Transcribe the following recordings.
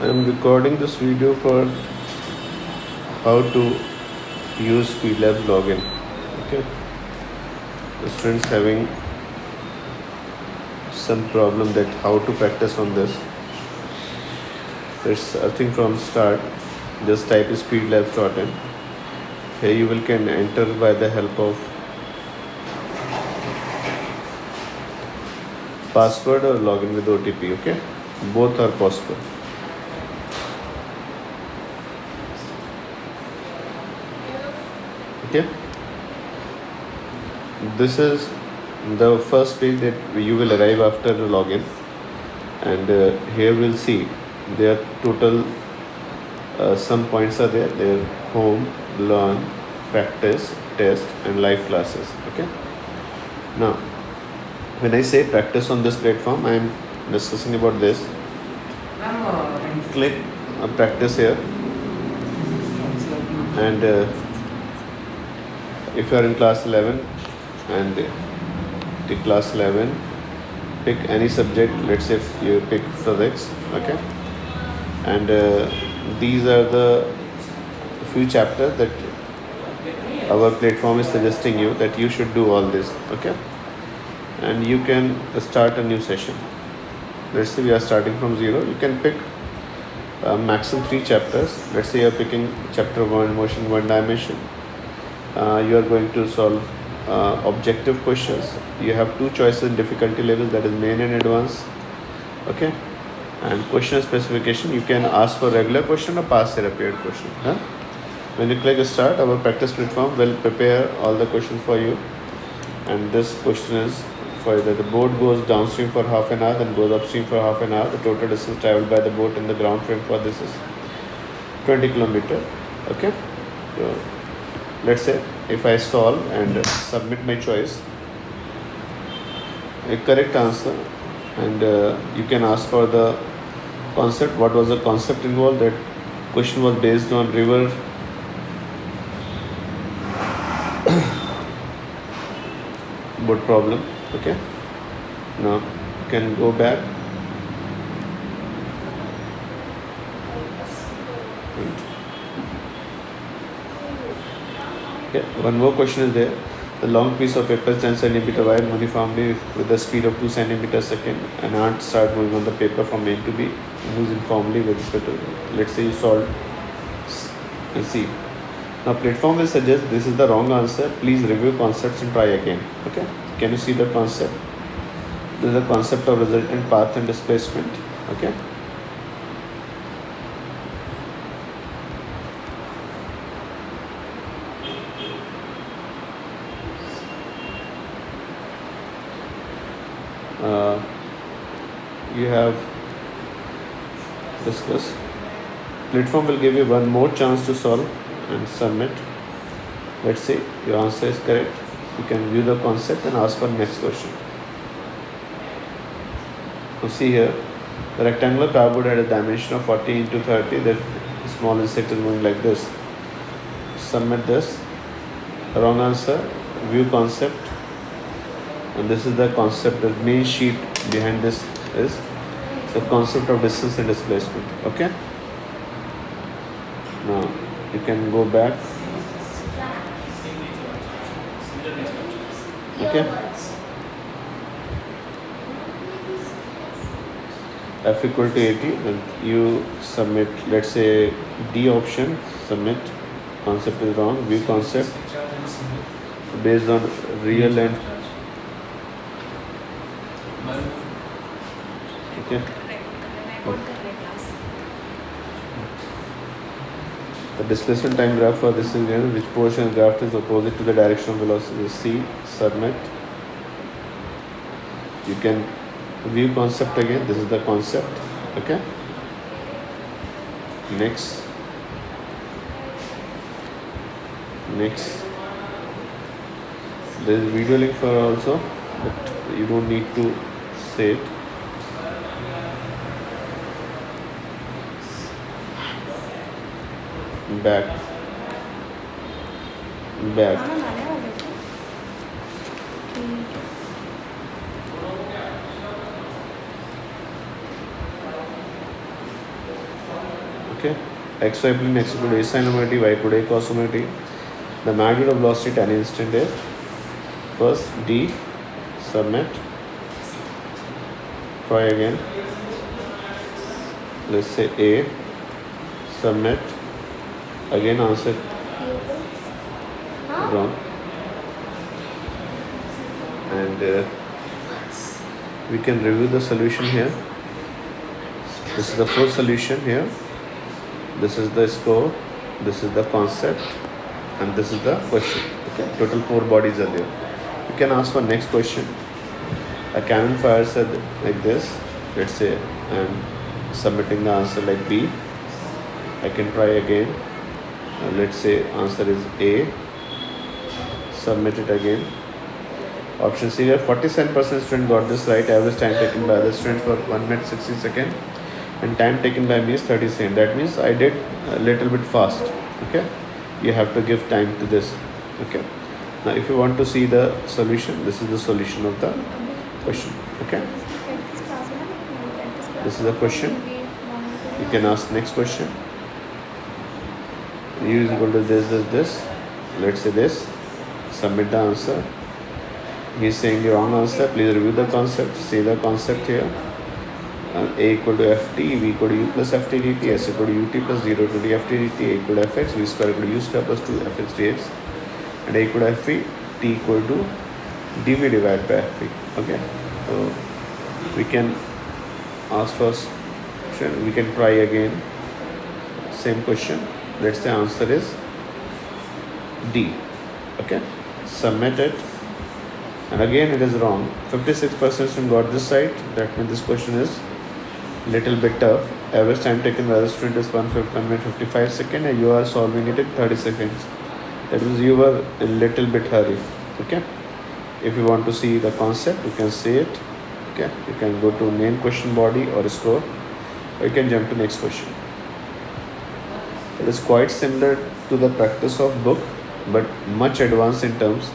I am recording this video for how to use Speedlabs login. Okay, the students having some problem that how to practice on this. There's starting from start. Just type speedlabs.in. Here you will can enter by the help of password or login with OTP. Okay, both are possible. Okay, this is the first page that you will arrive after the login, and here we'll see their total some points are there. Their home, learn, practice, test, and live classes. Okay, now when I say practice on this platform, I am discussing about this. Click practice here, and if you are in class 11 and the class 11, pick any subject. Let's say if you pick physics. Okay, and these are the few chapters that our platform is suggesting you that you should do all this. Okay, and you can start a new session. Let's say we are starting from 0. You can pick maximum 3 chapters. Let's say you are picking chapter 1, motion, 1 dimension. You are going to solve objective questions. You have 2 choices in difficulty level, that is main and advanced. Okay, and question specification, you can ask for regular question or past year appeared question. When you click start, our practice platform will prepare all the questions for you, and this question is for that the boat goes downstream for half an hour, then goes upstream for half an hour. The total distance traveled by the boat in the ground frame for this is 20 kilometers. Okay, so let's say if I solve and submit my choice, a correct answer, and you can ask for the concept. What was the concept involved? That question was based on river boat problem. Okay, now you can go back. Okay, one more question is there. The long piece of paper is 10 cm wide, uniformly with the speed of 2 cm a second. An ant start moving on the paper from A to B, moves uniformly with respect to, let's say you solve C. Now platform will suggest this is the wrong answer. Please review concepts and try again. Okay, can you see the concept? This is the concept of resultant path and displacement. Okay. You have discussed. Platform will give you one more chance to solve and submit. Let's say your answer is correct. You can view the concept and ask for next question. Now see here, the rectangular cardboard had a dimension of 40 into 30. The small insect is moving like this. Submit this. Wrong answer. View concept. And this is the concept. The main sheet behind this is the concept of distance and displacement. Okay. Now you can go back. Okay. F equal to 80, and you submit. Let's say D option. Submit. Concept is wrong. View concept based on real and okay. The displacement time graph for this is given. Which portion of graph is opposite to the direction of velocity? C. Submit. You can view concept again. This is the concept. Okay. Next. There is video link for also, but you don't need to say it. Back. Okay, xy plane x equal to a sin omega t, y equal to a cos omega t. The magnitude of velocity at any instant is first d, submit, try again. Let's say a, submit, again answer wrong, and we can review the solution here. This is the full solution here. This is the score, this is the concept, and this is the question. Okay, total 4 bodies are there. You can ask for next question. A cannon fires at like this. Let's say I'm submitting the answer like B. I can try again. Let's say answer is A. Submit it again. Option C here, 47% student got this right. Average time taken by the students for 1 minute 60 seconds, and time taken by me is 30 seconds. That means I did a little bit fast. Okay, you have to give time to this. Okay, now if you want to see the solution, this is the solution of the question. Okay, this is the question. You can ask next question. U is equal to this. Let's say this. Submit the answer. He is saying the wrong answer. Please review the concept. See the concept here. A equal to ft, v equal to u plus ft dt, s equal to ut plus 0 to dft dt, a equal to fx, v square equal to u square plus 2 fx dx, and a equal to fv, t equal to dv divided by fv. Okay, so we can ask first question. We can try again. Same question. Let's say answer is D. Okay, submit it. And again it is wrong. 56% student got this right. That means this question is little bit tough. Average time taken by the student is 1 minute 55 seconds, and you are solving it in 30 seconds. That means you were in a little bit hurry. Okay. If you want to see the concept, you can see it. Okay. You can go to main question body or score, or you can jump to next question. It is quite similar to the practice of book, but much advanced in terms.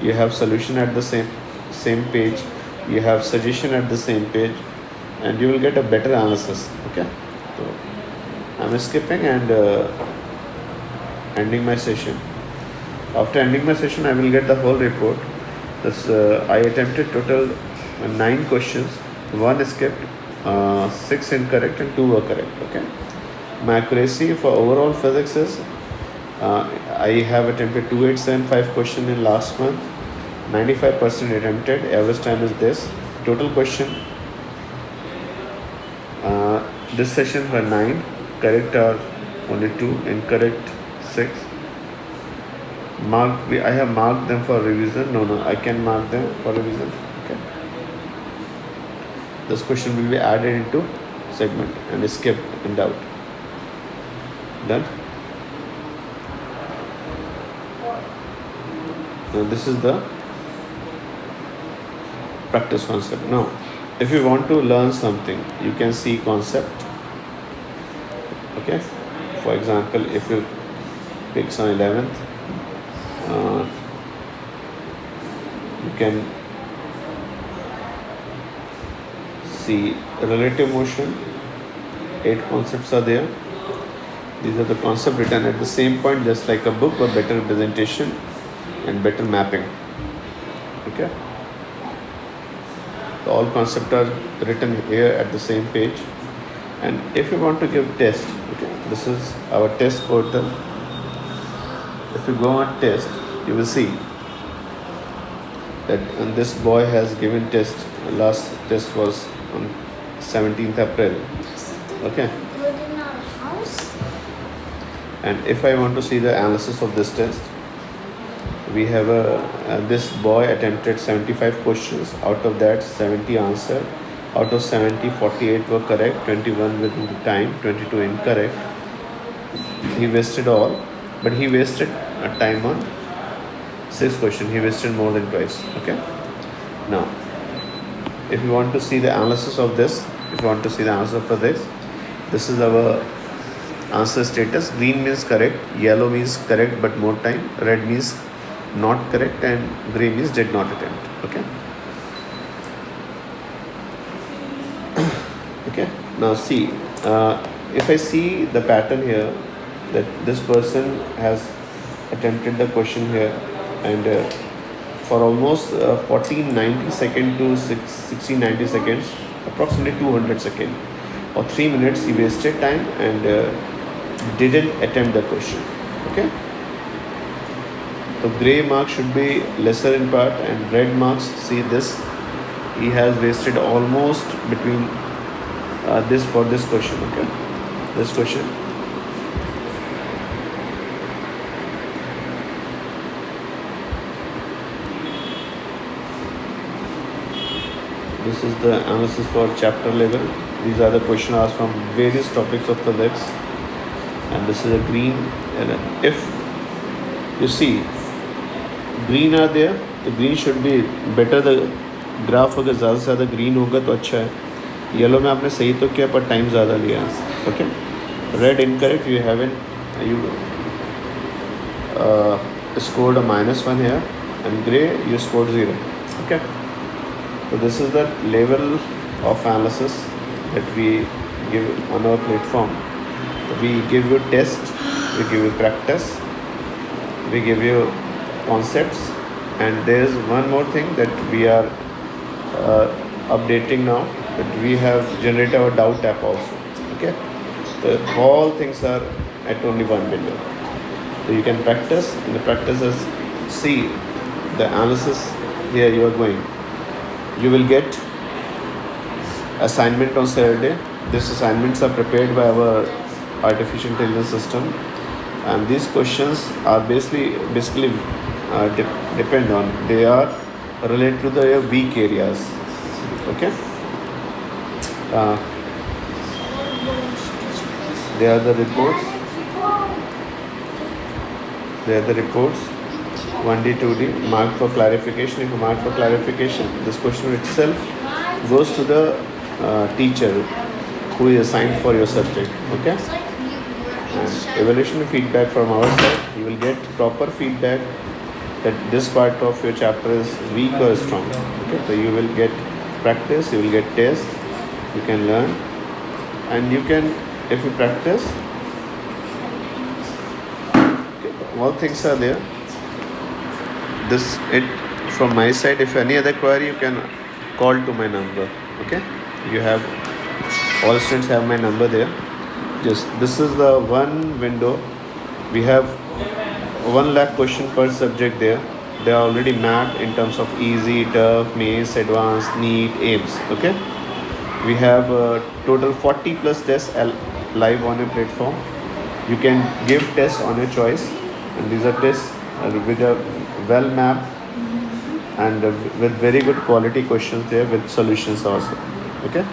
You have solution at the same page, you have suggestion at the same page, and you will get a better analysis. Okay, so I'm skipping and ending my session. After ending my session, I will get the whole report. This I attempted total 9 questions, 1 skipped, 6 incorrect, and 2 were correct. Okay, my accuracy for overall physics is I have attempted 2875 question in last month, 95% attempted. Average time is this. Total question this session were 9, correct are only 2, incorrect 6. I have marked them for revision. No, I can mark them for revision. Okay, this question will be added into segment and skipped in doubt. Done. Now this is the practice concept. Now if you want to learn something, you can see concept. Okay, for example, if you pick some 11th, you can see relative motion. 8 concepts are there. These are the concepts written at the same point, just like a book, but better representation and better mapping. Okay, so all concepts are written here at the same page. And if you want to give test, okay, this is our test portal. If you go on test, you will see that this boy has given test. Last test was on 17th April. Okay, and if I want to see the analysis of this test, we have this boy attempted 75 questions. Out of that, 70 answered. Out of 70, 48 were correct, 21 within the time, 22 incorrect. He wasted all, but he wasted time on 6 questions. He wasted more than twice. Okay. Now, if you want to see the analysis of this, if you want to see the answer for this is our answer status. Green means correct, yellow means correct but more time, red means not correct, and gray means did not attempt. Okay. Okay, now see, if I see the pattern here, that this person has attempted the question here, and for almost 1490 second to 1690 seconds, approximately 200 seconds or 3 minutes, he wasted time and didn't attempt the question. Okay, so gray mark should be lesser in part, and red marks, see this, he has wasted almost between this for this question. Okay, this question. This is the analysis for chapter 11. These are the question asked from various topics of physics, and this is a green. And if you see green are there, the green should be better. The graph अगर ज़्यादा से ज़्यादा green होगा तो अच्छा है. Yellow में आपने सही तो किया पर टाइम ज़्यादा लिया. Okay, red incorrect, you haven't you scored a -1 here, and gray you scored 0. Okay, so this is the level of analysis that we give on our platform. We give you test, we give you practice, we give you concepts, and there is one more thing that we are updating now, that we have generated our doubt app also. Okay, so all things are at only one window, so you can practice, and the practices, see the analysis here you are going. You will get assignment on Saturday. These assignments are prepared by our artificial intelligence system, and these questions are basically depend on, they are related to the weak areas. Okay, they are the reports. They are the reports 1D 2D marked for clarification. If you mark for clarification, this question itself goes to the teacher who is assigned for your subject. Okay, and evaluation feedback from our side, you will get proper feedback that this part of your chapter is weak or strong. Okay, so you will get practice, you will get test, you can learn, and you can, if you practice, okay, all things are there. This it from my side. If any other query, you can call to my number. Okay, you have, all students have my number there. Just this is the one window. We have 1 lakh question per subject there. They are already mapped in terms of easy, tough, mains, advanced, NEET, AIMS. Okay, we have total 40 plus tests live on your platform. You can give tests on your choice, and these are tests with a well mapped and with very good quality questions there with solutions also. Okay.